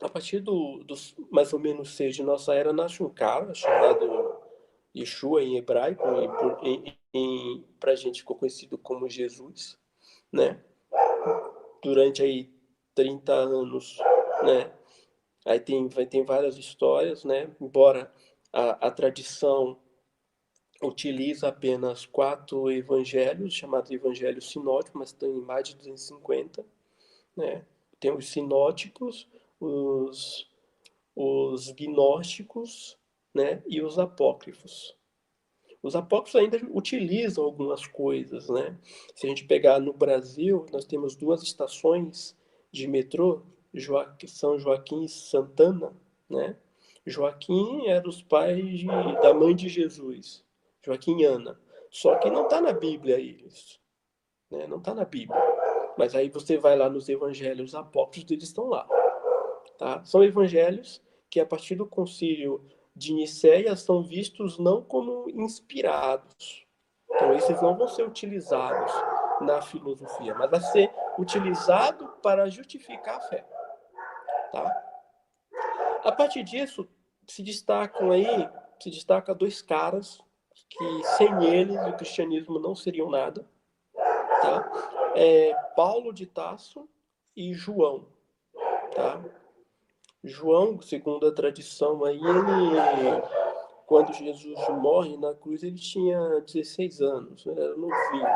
a partir dos mais ou menos 6 de nossa era, nasce um cara chamado Yeshua em hebraico, e para a gente ficou conhecido como Jesus, né? Durante aí 30 anos, né? Aí tem várias histórias, né? Embora a tradição utiliza apenas 4 evangelhos, chamados evangelhos sinóticos, mas tem mais de 250, né? Tem os sinóticos, os, os gnósticos, né? E os apócrifos. Os apócrifos ainda utilizam algumas coisas, né? Se a gente pegar no Brasil, nós temos 2 estações de metrô, São Joaquim e Santana, né? Joaquim era os pais da mãe de Jesus, Joaquim e Ana. Só que não está na Bíblia isso, né? Não está na Bíblia. Mas aí você vai lá nos evangelhos apócrifos, eles estão lá, tá? São evangelhos que a partir do concílio de Nicéia são vistos não como inspirados. Então esses não vão ser utilizados na filosofia, mas vai ser utilizado para justificar a fé, tá? A partir disso se destaca 2 caras que sem eles o cristianismo não seria nada, tá? Paulo de Tarso e João, tá? João, segundo a tradição aí, quando Jesus morre na cruz, ele tinha 16 anos, ele era novinho,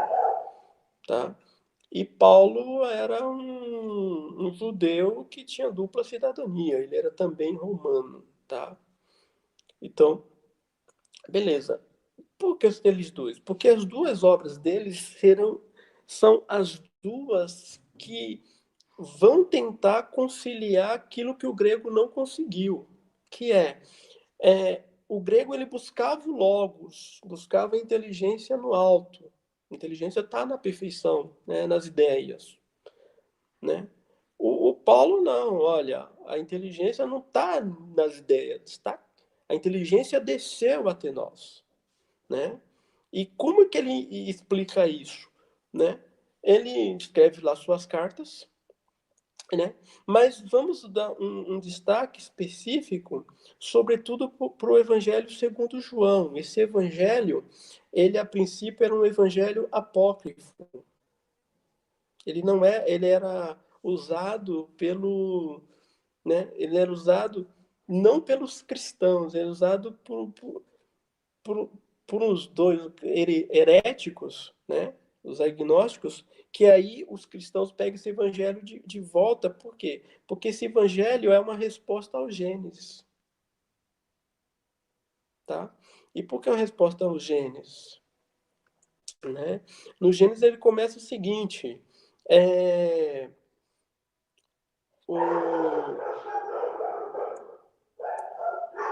tá? E Paulo era um judeu que tinha dupla cidadania, ele era também romano, tá? Então, beleza. Por que eles dois? Porque as 2 obras deles são as 2 que vão tentar conciliar aquilo que o grego não conseguiu, que o grego ele buscava o logos, buscava a inteligência no alto. A inteligência está na perfeição, né, nas ideias, né? O Paulo não, olha, a inteligência não está nas ideias, tá? A inteligência desceu até nós, né? E como que ele explica isso, né? Ele escreve lá suas cartas, né? Mas vamos dar um destaque específico, sobretudo para o Evangelho segundo João. Esse Evangelho, ele a princípio era um Evangelho apócrifo. Ele não é, ele era usado né? Ele era usado não pelos cristãos, ele era usado por, por uns dois heréticos, né? Os agnósticos, que aí os cristãos pegam esse evangelho de volta. Por quê? Porque esse evangelho é uma resposta ao Gênesis, tá? E por que é uma resposta ao Gênesis? Né? No Gênesis ele começa o seguinte, é, o,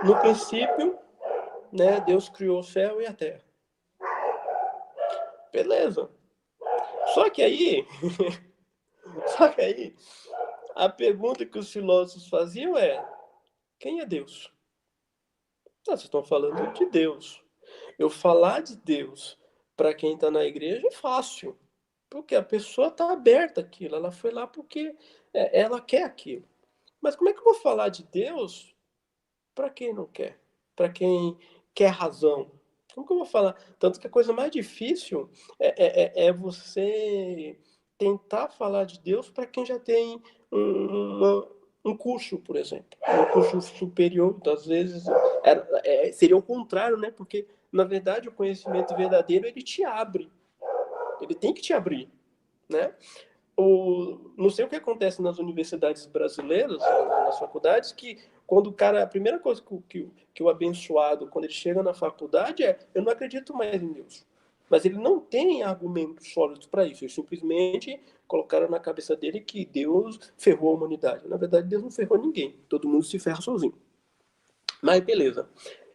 no princípio, né, Deus criou o céu e a terra. Beleza. Só que aí, só que aí, a pergunta que os filósofos faziam é: quem é Deus? Ah, vocês estão falando de Deus. Eu falar de Deus para quem está na igreja é fácil, porque a pessoa está aberta àquilo, ela foi lá porque ela quer aquilo. Mas como é que eu vou falar de Deus para quem não quer? Para quem quer razão? Como que eu vou falar? Tanto que a coisa mais difícil é você tentar falar de Deus para quem já tem um curso, por exemplo. Um curso superior, às vezes, seria o contrário, né? Porque, na verdade, o conhecimento verdadeiro, ele te abre. Ele tem que te abrir, né? Não sei o que acontece nas universidades brasileiras, nas faculdades, que quando o cara, a primeira coisa que o abençoado, quando ele chega na faculdade, eu não acredito mais em Deus. Mas ele não tem argumentos sólidos para isso. Eles simplesmente colocaram na cabeça dele que Deus ferrou a humanidade. Na verdade, Deus não ferrou ninguém. Todo mundo se ferra sozinho. Mas beleza.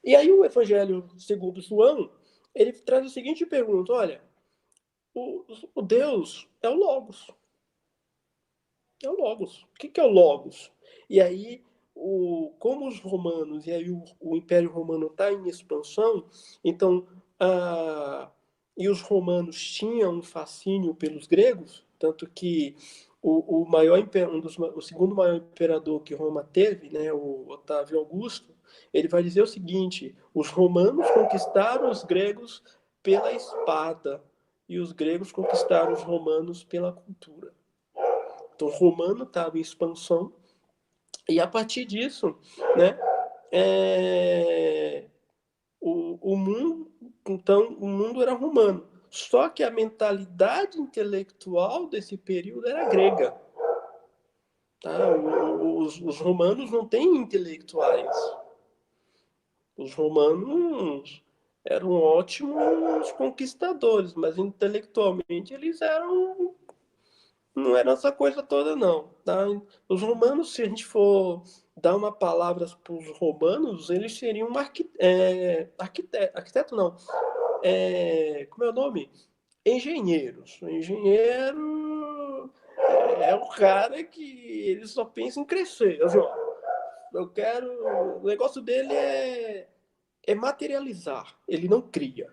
E aí o Evangelho segundo João, ele traz a seguinte pergunta: olha, o Deus é o Logos. É o Logos. O que é o Logos? E aí, como os romanos, e aí o Império Romano está em expansão, então, e os romanos tinham um fascínio pelos gregos, tanto que o segundo maior imperador que Roma teve, né, o Otávio Augusto, ele vai dizer o seguinte: os romanos conquistaram os gregos pela espada e os gregos conquistaram os romanos pela cultura. Então, o romano estava em expansão e a partir disso, né, o mundo, então, o mundo era romano. Só que a mentalidade intelectual desse período era grega. Tá? Os romanos não têm intelectuais. Os romanos eram ótimos conquistadores, mas intelectualmente eles não eram essa coisa toda, não. Tá? Os romanos, se a gente for dar uma palavra para os romanos, eles seriam arquiteto não. Como é o nome? Engenheiros. O engenheiro é o cara que ele só pensa em crescer. Assim, ó, eu quero. O negócio dele é materializar. Ele não cria.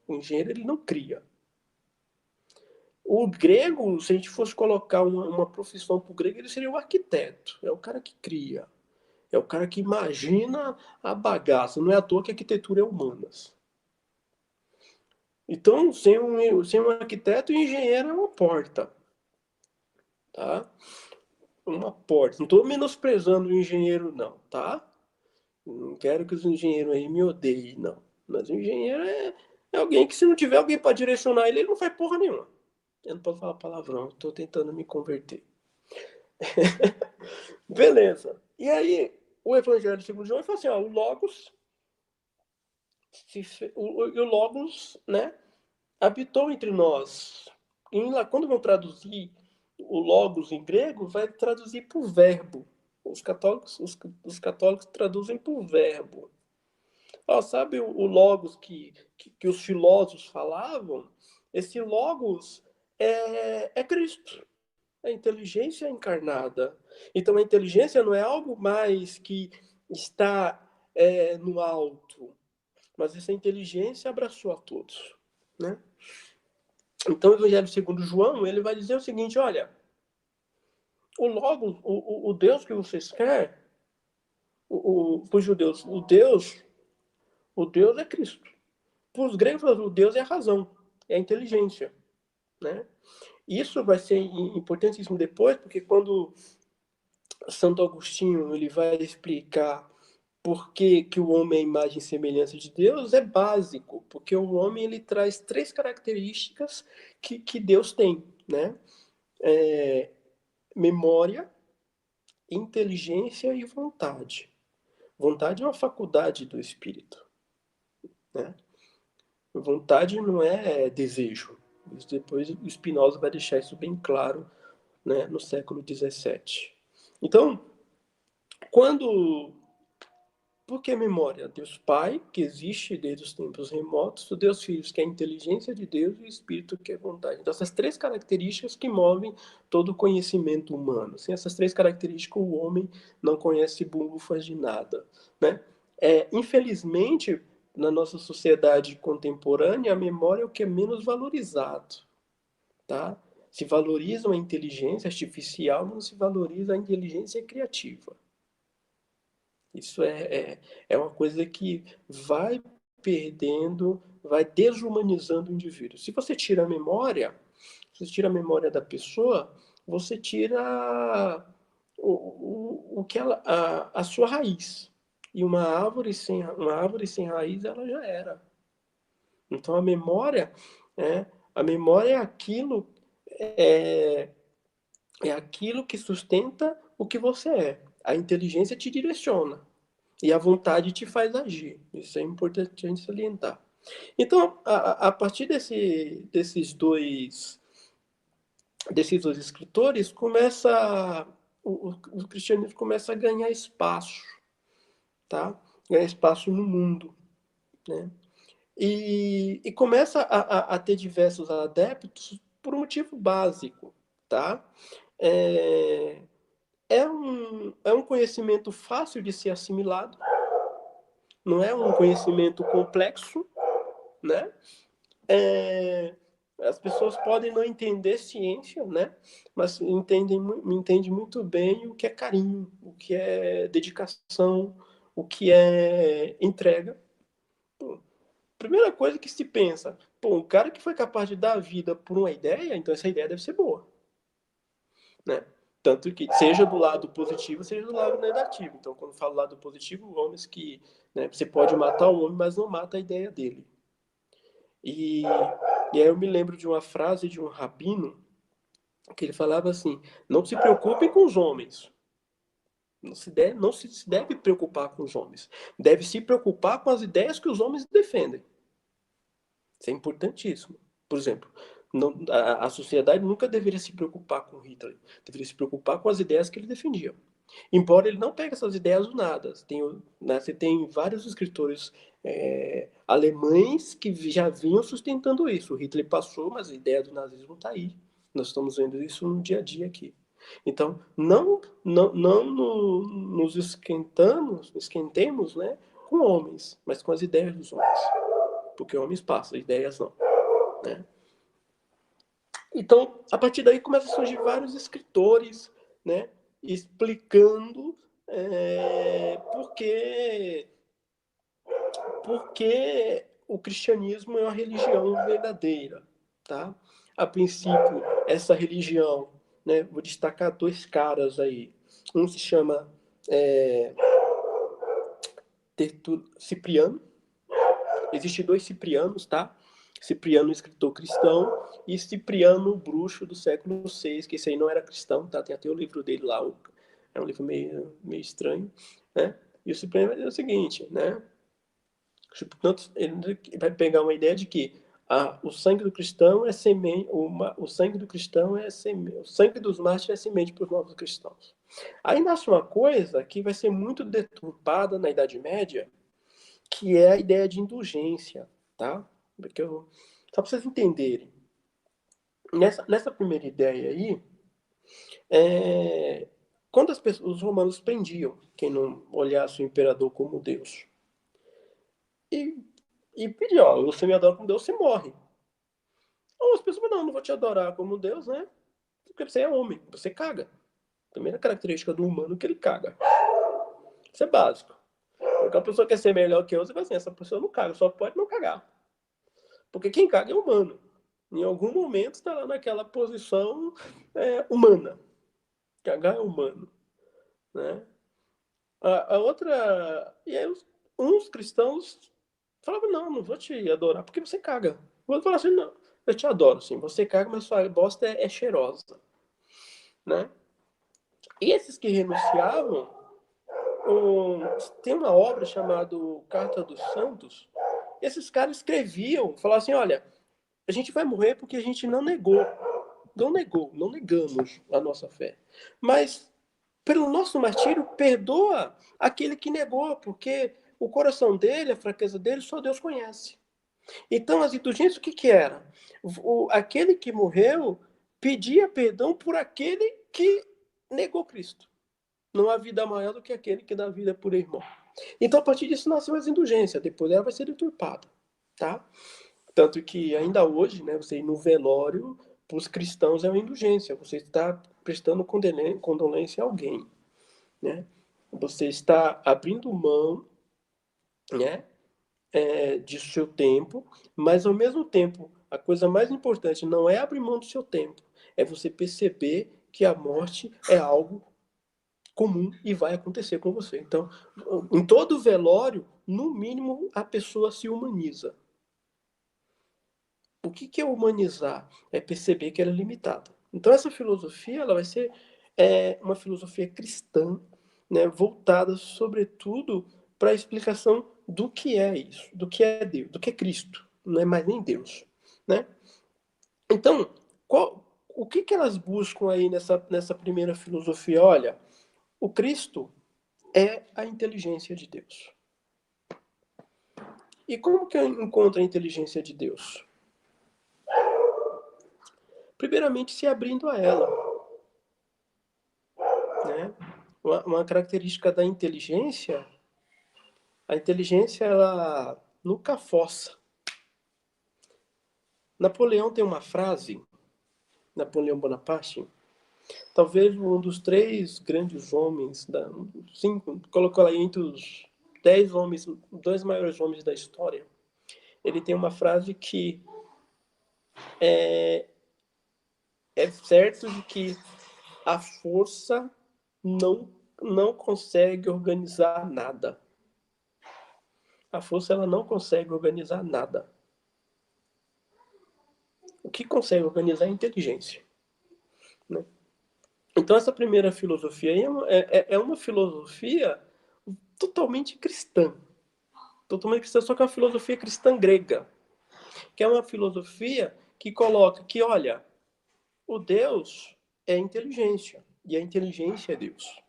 O engenheiro ele não cria. O grego, se a gente fosse colocar uma profissão para o grego, ele seria o arquiteto. É o cara que cria. É o cara que imagina a bagaça. Não é à toa que a arquitetura é humanas. Então, sem um arquiteto, o engenheiro é uma porta. Tá? Uma porta. Não estou menosprezando o engenheiro, não, tá? Não quero que os engenheiros aí me odeiem, não. Mas o engenheiro é alguém que, se não tiver alguém para direcionar ele, ele não faz porra nenhuma. Eu não posso falar palavrão, estou tentando me converter. Beleza. E aí, o Evangelho segundo João fala assim: ó, o Logos, o Logos, né, habitou entre nós. Quando vão traduzir o Logos em grego, vai traduzir por verbo. Os católicos traduzem por verbo. Ó, sabe o Logos que os filósofos falavam? Esse Logos é Cristo, é a inteligência encarnada. Então a inteligência não é algo mais que está no alto, mas essa inteligência abraçou a todos, né? Então o Evangelho segundo João, ele vai dizer o seguinte: olha, o Logos, o Deus que vocês querem, para os judeus, o Deus é Cristo. Para os gregos, o Deus é a razão, é a inteligência, né? Isso vai ser importantíssimo depois, porque quando Santo Agostinho ele vai explicar por que o homem é a imagem e semelhança de Deus, é básico, porque o homem ele traz três características que Deus tem, né? Memória, inteligência e vontade. Vontade é uma faculdade do espírito, né? Vontade não é desejo. Depois o Spinoza vai deixar isso bem claro, né, no século XVII. Então, quando... Por que memória? Deus Pai, que existe desde os tempos remotos, o Deus Filho, que é a inteligência de Deus, e o Espírito, que é a vontade. Então, essas três características que movem todo o conhecimento humano. Sem essas três características, o homem não conhece bulufas de nada, né? Infelizmente, na nossa sociedade contemporânea, a memória é o que é menos valorizado, tá? Se valoriza a inteligência artificial, não se valoriza a inteligência criativa. Isso é uma coisa que vai perdendo, vai desumanizando o indivíduo. Se você tira a memória, se você tira a memória da pessoa, você tira o que a sua raiz. E uma árvore sem raiz, ela já era. Então é, a memória é, é aquilo que sustenta o que você é. A inteligência te direciona. E a vontade te faz agir. Isso é importante a gente salientar. Então, a partir desses dois escritores, o cristianismo começa a ganhar espaço, tá? Ganhar espaço no mundo, né? E começa a ter diversos adeptos por um motivo básico, tá? É, é um conhecimento fácil de ser assimilado, não é um conhecimento complexo, né? É, As pessoas podem não entender ciência, né? Mas entendem muito bem o que é carinho, o que é dedicação, o que é entrega. Pô, primeira coisa que se pensa, pô, um cara que foi capaz de dar a vida por uma ideia, então essa ideia deve ser boa, né? Tanto que seja do lado positivo, seja do lado negativo. Então, quando eu falo lado positivo, homens que, né, você pode matar o homem, mas não mata a ideia dele. E aí eu me lembro de uma frase de um rabino que ele falava assim: não se preocupem com os homens. Não se deve preocupar com os homens. Deve se preocupar com as ideias que os homens defendem. Isso é importantíssimo. Por exemplo, a sociedade nunca deveria se preocupar com Hitler. Deveria se preocupar com as ideias que ele defendia. Embora ele não pegue essas ideias do nada. Você tem vários escritores alemães que já vinham sustentando isso. O Hitler passou, mas a ideia do nazismo está aí. Nós estamos vendo isso no dia a dia aqui. Então, não nos esquentemos, né, com homens, mas com as ideias dos homens. Porque homens passam, ideias não. Né? Então, a partir daí começam a surgir vários escritores, né, explicando porque o cristianismo é uma religião verdadeira, tá? A princípio, essa religião, né, vou destacar dois caras aí. Um se chama Cipriano. Existem dois Ciprianos, tá? Cipriano, escritor cristão, e Cipriano, bruxo do século VI, que esse aí não era cristão, tá? Tem até o livro dele lá, é um livro meio estranho, né? E o Cipriano vai dizer o seguinte, né? Portanto, ele vai pegar uma ideia de que o sangue do cristão é semente, o sangue do cristão é semente, o sangue dos mártires é semente para os novos cristãos. Aí nasce uma coisa que vai ser muito deturpada na Idade Média, que é a ideia de indulgência, tá? Só para vocês entenderem. Nessa primeira ideia aí, quando os romanos prendiam quem não olhasse o imperador como Deus, e pediam, ó, você me adora como Deus, você morre. Ou as pessoas, não vou te adorar como Deus, né? Porque você é homem, você caga. A primeira característica do humano é que ele caga. Isso é básico. Porque a pessoa quer ser melhor que eu, você fala assim, essa pessoa não caga, só pode não cagar. Porque quem caga é humano. Em algum momento está lá naquela posição humana. Cagar é humano. Né? A outra. E aí uns cristãos falavam, não vou te adorar, porque você caga. O outro falava assim, não, eu te adoro, sim. Você caga, mas sua bosta é cheirosa. Né? E esses que renunciavam, tem uma obra chamada Carta dos Santos. Esses caras escreviam, falavam assim, olha, a gente vai morrer porque a gente não negamos a nossa fé. Mas, pelo nosso martírio, perdoa aquele que negou, porque o coração dele, a fraqueza dele, só Deus conhece. Então, as indulgências, o que era? Aquele que morreu pedia perdão por aquele que negou Cristo. Não há vida maior do que aquele que dá vida por irmão. Então, a partir disso, nasceu as indulgências. Depois ela vai ser deturpada. Tá? Tanto que ainda hoje, né, você ir no velório, para os cristãos é uma indulgência. Você está prestando condolência a alguém. Né? Você está abrindo mão, né, de seu tempo, mas ao mesmo tempo, a coisa mais importante não é abrir mão do seu tempo, é você perceber que a morte é algo comum e vai acontecer com você. Então, em todo velório, no mínimo, a pessoa se humaniza. O que é humanizar? É perceber que ela é limitada. Então, essa filosofia ela vai ser uma filosofia cristã, né, voltada, sobretudo, para a explicação do que é isso, do que é Deus, do que é Cristo. Não é mais nem Deus. Né? Então, o que elas buscam aí nessa primeira filosofia? Olha, o Cristo é a inteligência de Deus. E como que eu encontro a inteligência de Deus? Primeiramente, se abrindo a ela. Né? Uma característica da inteligência, a inteligência ela nunca força. Napoleão tem uma frase, Napoleão Bonaparte, talvez um dos 3 grandes homens, 5, colocou lá entre os 10 homens, 2 maiores homens da história. Ele tem uma frase que é certo de que a força não consegue organizar nada. A força ela não consegue organizar nada. O que consegue organizar é a inteligência, né? Então essa primeira filosofia aí é uma filosofia totalmente cristã. Totalmente cristã, só que é uma filosofia cristã grega. Que é uma filosofia que coloca que, olha, o Deus é inteligência. E a inteligência é Deus.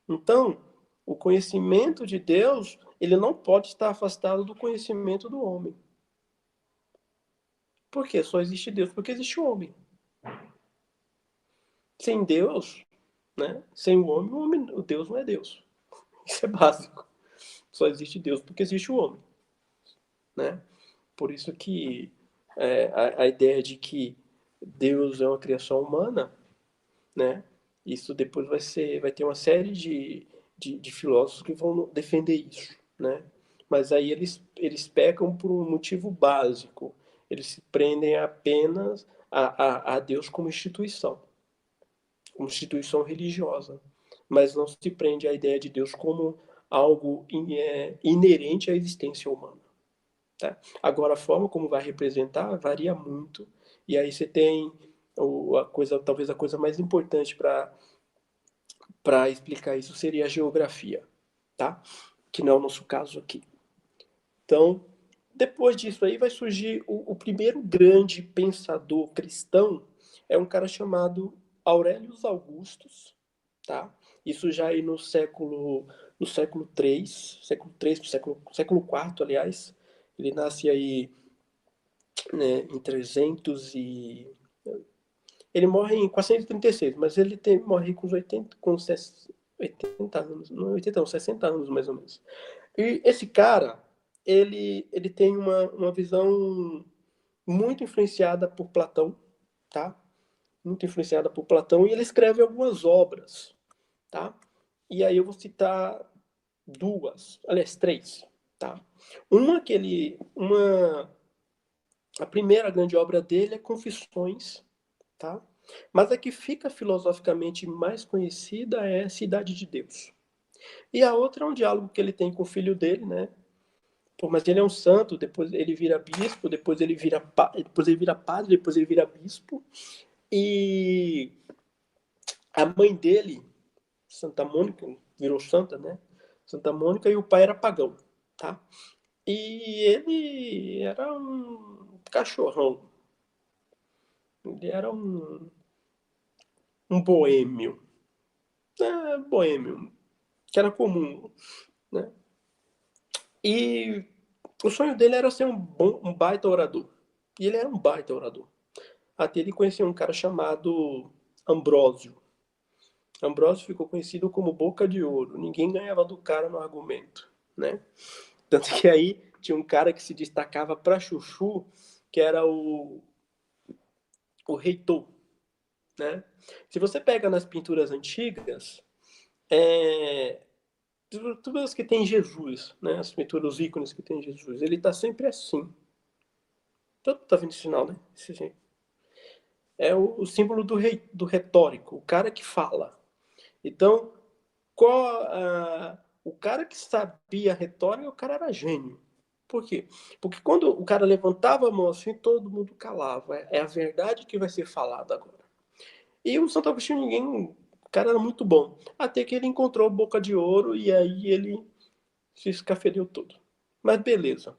Então, o conhecimento de Deus, ele não pode estar afastado do conhecimento do homem. Por quê? Só existe Deus porque existe o homem. Sem Deus, né? Sem o homem, o Deus não é Deus. Isso é básico. Só existe Deus porque existe o homem, né? Por isso que a ideia de que Deus é uma criação humana, né? Isso depois vai ter uma série de filósofos que vão defender isso, né? Mas aí eles pecam por um motivo básico. Eles se prendem apenas a Deus como instituição religiosa. Mas não se prende à ideia de Deus como algo inerente à existência humana. Tá? Agora, a forma como vai representar varia muito. E aí você tem talvez a coisa mais importante para explicar isso seria a geografia, tá? Que não é o nosso caso aqui. Então, depois disso aí vai surgir o primeiro grande pensador cristão, é um cara chamado Aurelius Augustus, tá? Isso já aí no século 3, século 4, aliás. Ele nasce aí, né, em 300 e ele morre em 436, mas morre com 80 anos, não 80 não, 60 anos mais ou menos. E esse cara, ele tem uma visão muito influenciada por Platão, tá? Muito influenciada por Platão, e ele escreve algumas obras, tá? E aí eu vou citar 2, aliás, 3, tá? A primeira grande obra dele é Confissões, tá? Mas a que fica filosoficamente mais conhecida é Cidade de Deus. E a outra é um diálogo que ele tem com o filho dele, né? Pô, mas ele é um santo, depois ele vira bispo, depois ele vira padre, depois ele vira bispo. E a mãe dele, Santa Mônica, virou santa, né? Santa Mônica, e o pai era pagão, tá? E ele era um cachorrão. Ele era um boêmio. Boêmio, que era comum, né? E o sonho dele era ser um baita orador. E ele era um baita orador. Até ele conhecia um cara chamado Ambrósio. Ambrósio ficou conhecido como Boca de Ouro. Ninguém ganhava do cara no argumento, né? Tanto que aí tinha um cara que se destacava pra chuchu, que era o reitor, né? Se você pega nas pinturas antigas, todas as que tem Jesus, né? As pinturas, os ícones que tem Jesus, ele tá sempre assim. Tá vendo esse sinal, né? É o símbolo do retórico, o cara que fala. Então, o cara que sabia retórica, o cara era gênio. Por quê? Porque quando o cara levantava a mão assim, todo mundo calava. É a verdade que vai ser falada agora. E o Santo Agostinho, o cara era muito bom. Até que ele encontrou Boca de Ouro e aí ele se escafedeu todo. Mas beleza.